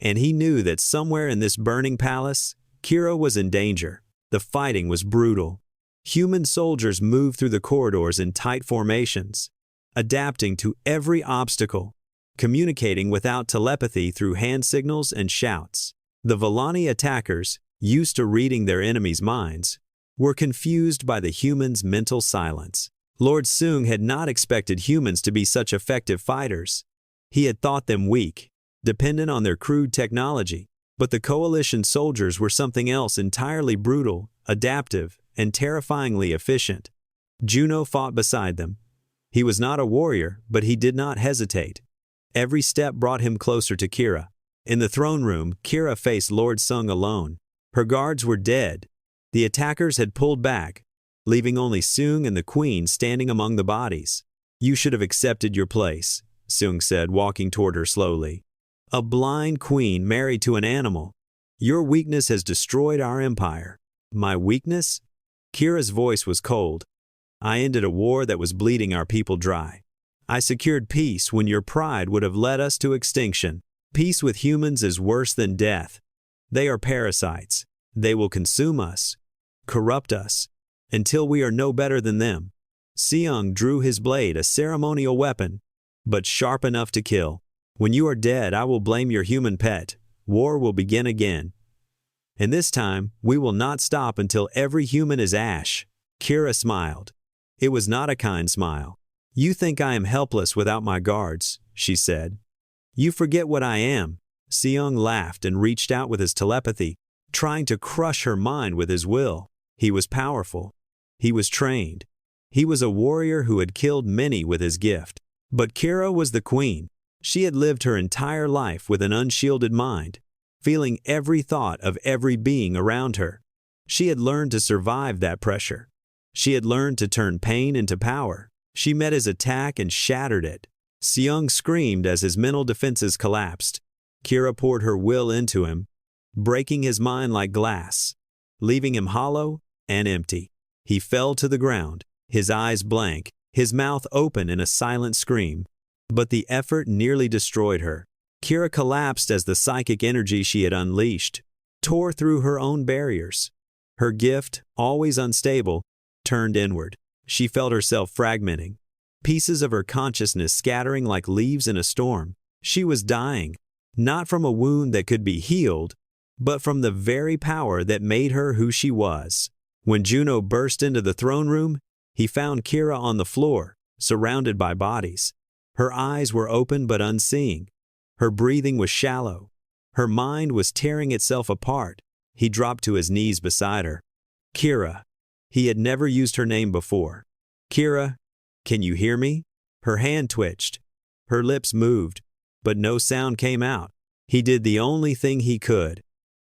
And he knew that somewhere in this burning palace, Kira was in danger. The fighting was brutal. Human soldiers moved through the corridors in tight formations, adapting to every obstacle, communicating without telepathy through hand signals and shouts. The Volani attackers, used to reading their enemies' minds, were confused by the humans' mental silence. Lord Sung had not expected humans to be such effective fighters. He had thought them weak, dependent on their crude technology. But the coalition soldiers were something else entirely brutal, adaptive, and terrifyingly efficient. Juno fought beside them. He was not a warrior, but he did not hesitate. Every step brought him closer to Kira. In the throne room, Kira faced Lord Sung alone. Her guards were dead. The attackers had pulled back, leaving only Sung and the queen standing among the bodies. "You should have accepted your place," Sung said, walking toward her slowly. "A blind queen married to an animal. Your weakness has destroyed our empire." "My weakness?" Kira's voice was cold. "I ended a war that was bleeding our people dry. I secured peace when your pride would have led us to extinction. Peace with humans is worse than death. They are parasites. They will consume us, corrupt us, until we are no better than them." Seong drew his blade, a ceremonial weapon, but sharp enough to kill. "When you are dead, I will blame your human pet. War will begin again. And this time, we will not stop until every human is ash." Kira smiled. It was not a kind smile. "You think I am helpless without my guards," she said. "You forget what I am." Seong laughed and reached out with his telepathy, trying to crush her mind with his will. He was powerful. He was trained. He was a warrior who had killed many with his gift. But Kira was the queen. She had lived her entire life with an unshielded mind, feeling every thought of every being around her. She had learned to survive that pressure. She had learned to turn pain into power. She met his attack and shattered it. Seong screamed as his mental defenses collapsed. Kira poured her will into him, breaking his mind like glass, leaving him hollow and empty. He fell to the ground, his eyes blank, his mouth open in a silent scream. But the effort nearly destroyed her. Kira collapsed as the psychic energy she had unleashed tore through her own barriers. Her gift, always unstable, turned inward. She felt herself fragmenting, pieces of her consciousness scattering like leaves in a storm. She was dying, not from a wound that could be healed, but from the very power that made her who she was. When Juno burst into the throne room, he found Kira on the floor, surrounded by bodies. Her eyes were open but unseeing. Her breathing was shallow. Her mind was tearing itself apart. He dropped to his knees beside her. "Kira." He had never used her name before. "Kira, can you hear me?" Her hand twitched. Her lips moved, but no sound came out. He did the only thing he could.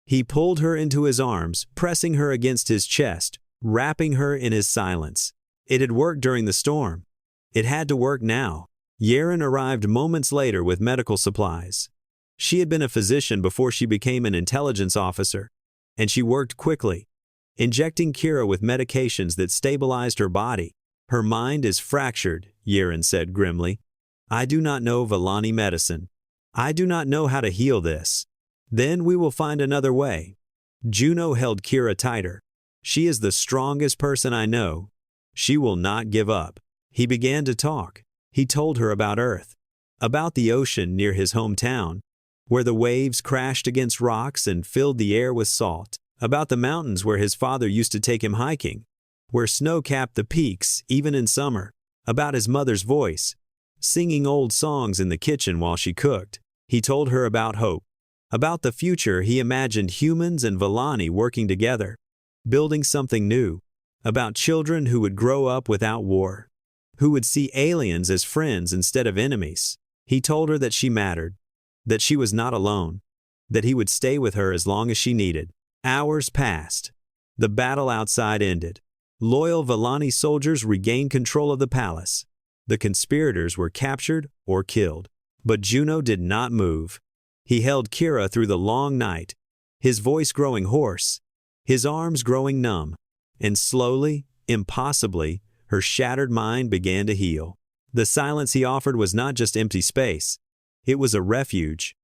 He pulled her into his arms, pressing her against his chest, wrapping her in his silence. It had worked during the storm. It had to work now. Yeren arrived moments later with medical supplies. She had been a physician before she became an intelligence officer, and she worked quickly, injecting Kira with medications that stabilized her body. "Her mind is fractured," Yeren said grimly. "I do not know Volani medicine. I do not know how to heal this. Then we will find another way." Juno held Kira tighter. "She is the strongest person I know. She will not give up." He began to talk. He told her about Earth, about the ocean near his hometown, where the waves crashed against rocks and filled the air with salt, about the mountains where his father used to take him hiking, where snow capped the peaks even in summer, about his mother's voice, singing old songs in the kitchen while she cooked. He told her about hope, about the future he imagined humans and Villani working together, building something new, about children who would grow up without war, who would see aliens as friends instead of enemies. He told her that she mattered, that she was not alone, that he would stay with her as long as she needed. Hours passed. The battle outside ended. Loyal Villani soldiers regained control of the palace. The conspirators were captured or killed. But Juno did not move. He held Kira through the long night, his voice growing hoarse, his arms growing numb, and slowly, impossibly, her shattered mind began to heal. The silence he offered was not just empty space. It was a refuge,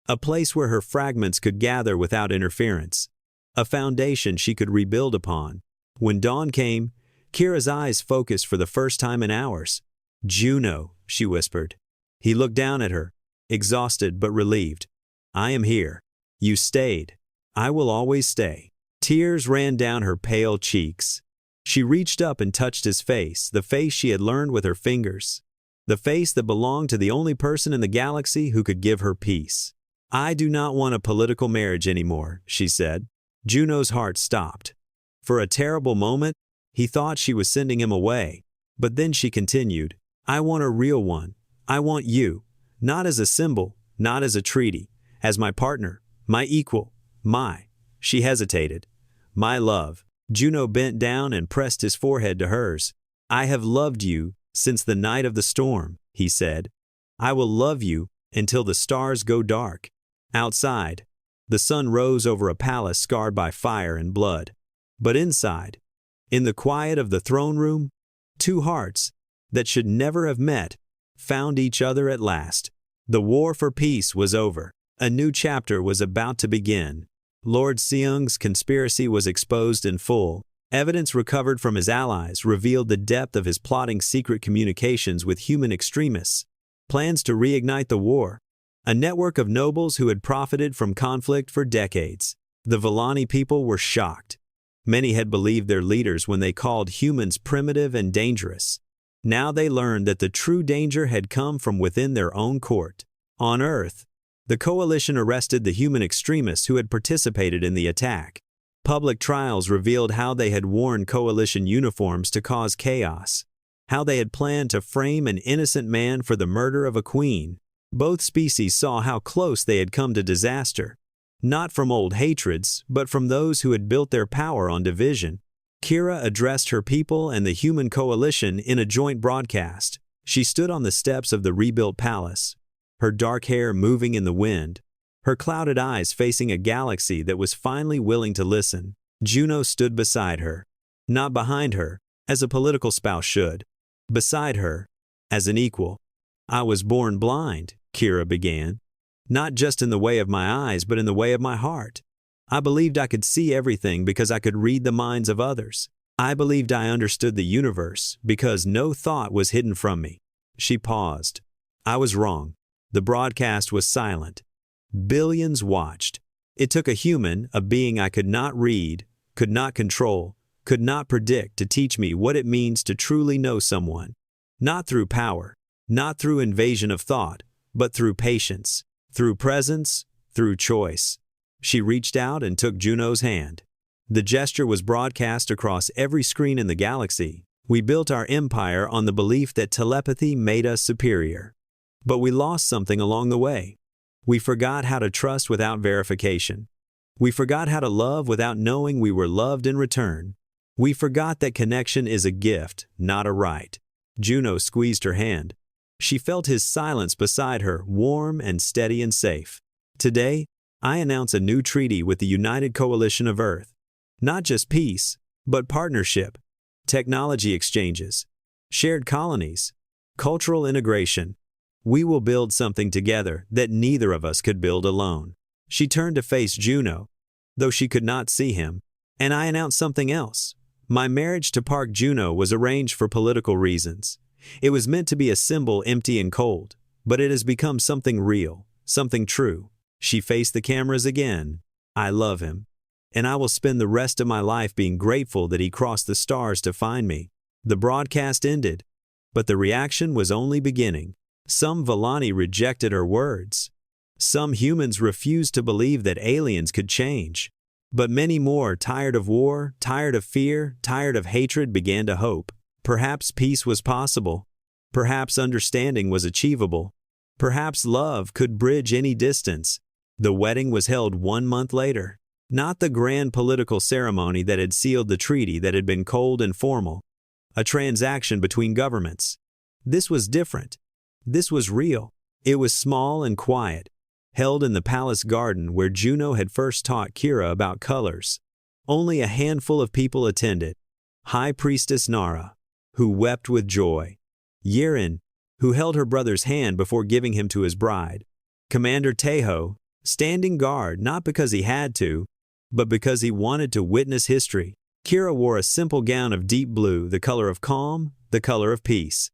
a place where her fragments could gather without interference, a foundation she could rebuild upon. When dawn came, Kira's eyes focused for the first time in hours. "Juno," she whispered. He looked down at her, exhausted but relieved. "I am here. You stayed. I will always stay." Tears ran down her pale cheeks. She reached up and touched his face, the face she had learned with her fingers, the face that belonged to the only person in the galaxy who could give her peace. "I do not want a political marriage anymore," she said. Juno's heart stopped. For a terrible moment, he thought she was sending him away. But then she continued, "I want a real one. I want you, not as a symbol, not as a treaty, as my partner, my equal, my—" She hesitated. "My love." Juno bent down and pressed his forehead to hers. "I have loved you since the night of the storm," he said. "I will love you until the stars go dark." Outside, the sun rose over a palace scarred by fire and blood. But inside, in the quiet of the throne room, two hearts that should never have met found each other at last. The war for peace was over. A new chapter was about to begin. Lord Seung's conspiracy was exposed in full. Evidence recovered from his allies revealed the depth of his plotting secret communications with human extremists, plans to reignite the war, a network of nobles who had profited from conflict for decades. The Villani people were shocked. Many had believed their leaders when they called humans primitive and dangerous. Now they learned that the true danger had come from within their own court. On Earth, the coalition arrested the human extremists who had participated in the attack. Public trials revealed how they had worn coalition uniforms to cause chaos, how they had planned to frame an innocent man for the murder of a queen. Both species saw how close they had come to disaster, not from old hatreds, but from those who had built their power on division. Kira addressed her people and the human coalition in a joint broadcast. She stood on the steps of the rebuilt palace, her dark hair moving in the wind, her clouded eyes facing a galaxy that was finally willing to listen. Juno stood beside her, not behind her, as a political spouse should, beside her, as an equal. "I was born blind," Kira began, "not just in the way of my eyes, but in the way of my heart. I believed I could see everything because I could read the minds of others. I believed I understood the universe because no thought was hidden from me." She paused. "I was wrong." The broadcast was silent. Billions watched. It took a human, a being I could not read, could not control, could not predict, to teach me what it means to truly know someone. Not through power, not through invasion of thought, but through patience, through presence, through choice. She reached out and took Juno's hand. The gesture was broadcast across every screen in the galaxy. We built our empire on the belief that telepathy made us superior. But we lost something along the way. We forgot how to trust without verification. We forgot how to love without knowing we were loved in return. We forgot that connection is a gift, not a right. Juno squeezed her hand. She felt his silence beside her, warm and steady and safe. "Today, I announce a new treaty with the United Coalition of Earth. Not just peace, but partnership, technology exchanges, shared colonies, cultural integration. We will build something together that neither of us could build alone." She turned to face Juno, though she could not see him. "And I announced something else. My marriage to Park Juno was arranged for political reasons. It was meant to be a symbol, empty and cold, but it has become something real, something true." She faced the cameras again. "I love him. and I will spend the rest of my life being grateful that he crossed the stars to find me." The broadcast ended, but the reaction was only beginning. Some Volani rejected her words. Some humans refused to believe that aliens could change. But many more, tired of war, tired of fear, tired of hatred, began to hope. Perhaps peace was possible. Perhaps understanding was achievable. Perhaps love could bridge any distance. The wedding was held 1 month later. Not the grand political ceremony that had sealed the treaty that had been cold and formal. A transaction between governments. This was different. This was real. It was small and quiet, held in the palace garden where Juno had first taught Kira about colors. Only a handful of people attended. High Priestess Nara, who wept with joy. Yirin, who held her brother's hand before giving him to his bride. Commander Tejo, standing guard not because he had to, but because he wanted to witness history. Kira wore a simple gown of deep blue, the color of calm, the color of peace.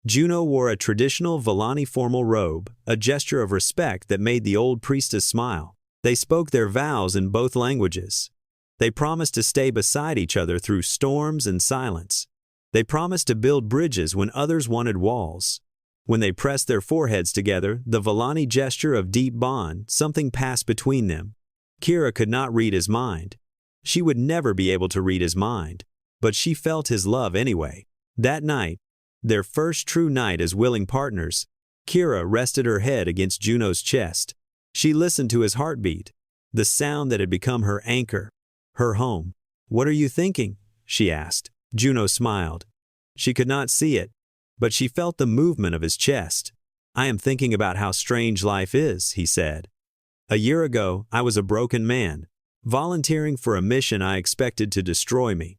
Juno wore a traditional Volani formal robe, a gesture of respect that made the old priestess smile. They spoke their vows in both languages. They promised to stay beside each other through storms and silence. They promised to build bridges when others wanted walls. When they pressed their foreheads together, the Volani gesture of deep bond, something passed between them. Kira could not read his mind. She would never be able to read his mind, but she felt his love anyway. That night, their first true night as willing partners, Kira rested her head against Juno's chest. She listened to his heartbeat, the sound that had become her anchor, her home. "What are you thinking?" she asked. Juno smiled. She could not see it, but she felt the movement of his chest. "I am thinking about how strange life is," he said. "A year ago, I was a broken man, volunteering for a mission I expected to destroy me.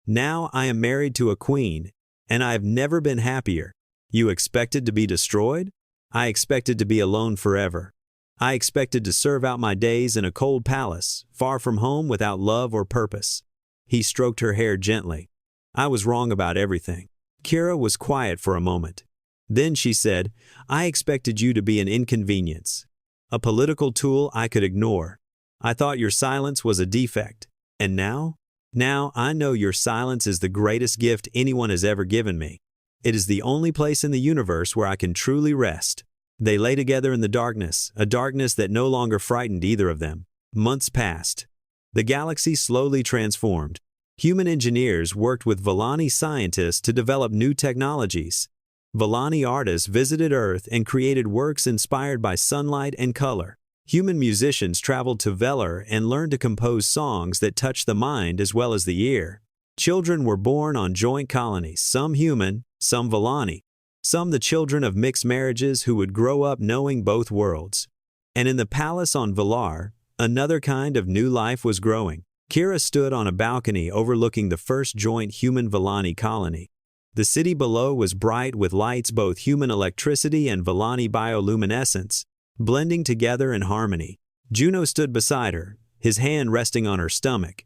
Now I am married to a queen, and I have never been happier." "You expected to be destroyed?" "I expected to be alone forever. I expected to serve out my days in a cold palace, far from home, without love or purpose." He stroked her hair gently. "I was wrong about everything." Kira was quiet for a moment. Then she said, "I expected you to be an inconvenience, a political tool I could ignore. I thought your silence was a defect. And now? Now I know your silence is the greatest gift anyone has ever given me. It is the only place in the universe where I can truly rest." They lay together in the darkness, a darkness that no longer frightened either of them. Months passed. The galaxy slowly transformed. Human engineers worked with Volani scientists to develop new technologies. Volani artists visited Earth and created works inspired by sunlight and color. Human musicians traveled to Velar and learned to compose songs that touch the mind as well as the ear. Children were born on joint colonies, some human, some Volani, some the children of mixed marriages who would grow up knowing both worlds. And in the palace on Valar, another kind of new life was growing. Kira stood on a balcony overlooking the first joint human Volani colony. The city below was bright with lights, both human electricity and Volani bioluminescence, blending together in harmony. Juno stood beside her, his hand resting on her stomach.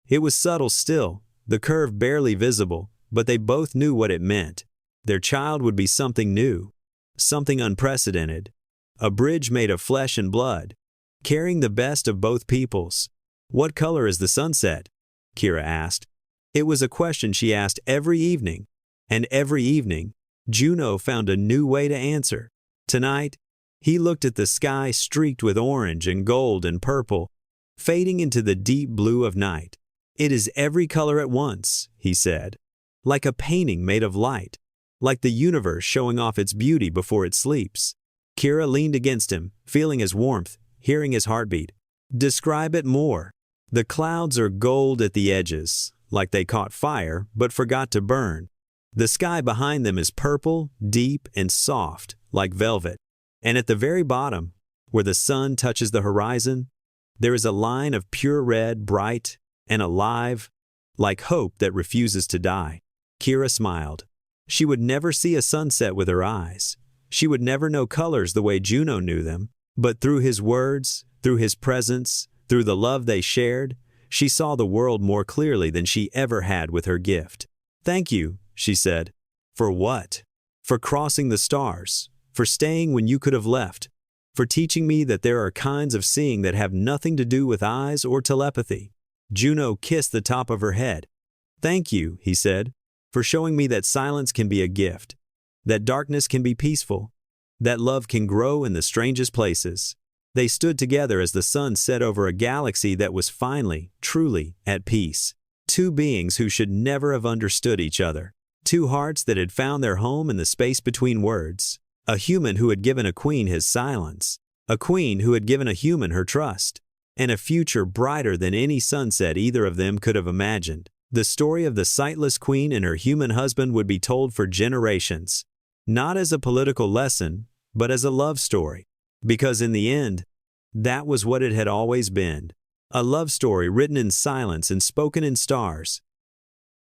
It was subtle still, the curve barely visible, but they both knew what it meant. Their child would be something new, something unprecedented, a bridge made of flesh and blood, carrying the best of both peoples. "What color is the sunset?" Kira asked. It was a question she asked every evening, and every evening, Juno found a new way to answer. Tonight, he looked at the sky streaked with orange and gold and purple, fading into the deep blue of night. "It is every color at once," he said, "like a painting made of light, like the universe showing off its beauty before it sleeps." Kira leaned against him, feeling his warmth, hearing his heartbeat. "Describe it more." "The clouds are gold at the edges, like they caught fire but forgot to burn. The sky behind them is purple, deep, and soft, like velvet. And at the very bottom, where the sun touches the horizon, there is a line of pure red, bright and alive, like hope that refuses to die." Kira smiled. She would never see a sunset with her eyes. She would never know colors the way Juno knew them, but through his words, through his presence, through the love they shared, she saw the world more clearly than she ever had with her gift. "Thank you," she said. "For what?" "For crossing the stars, for staying when you could have left, for teaching me that there are kinds of seeing that have nothing to do with eyes or telepathy. Juno kissed the top of her head. "Thank you," he said, "for showing me that silence can be a gift, that darkness can be peaceful, that love can grow in the strangest places." They stood together as the sun set over a galaxy that was finally, truly, at peace. Two beings who should never have understood each other. Two hearts that had found their home in the space between words. A human who had given a queen his silence. A queen who had given a human her trust. And a future brighter than any sunset either of them could have imagined. The story of the sightless queen and her human husband would be told for generations. Not as a political lesson, but as a love story. Because in the end, that was what it had always been. A love story written in silence and spoken in stars.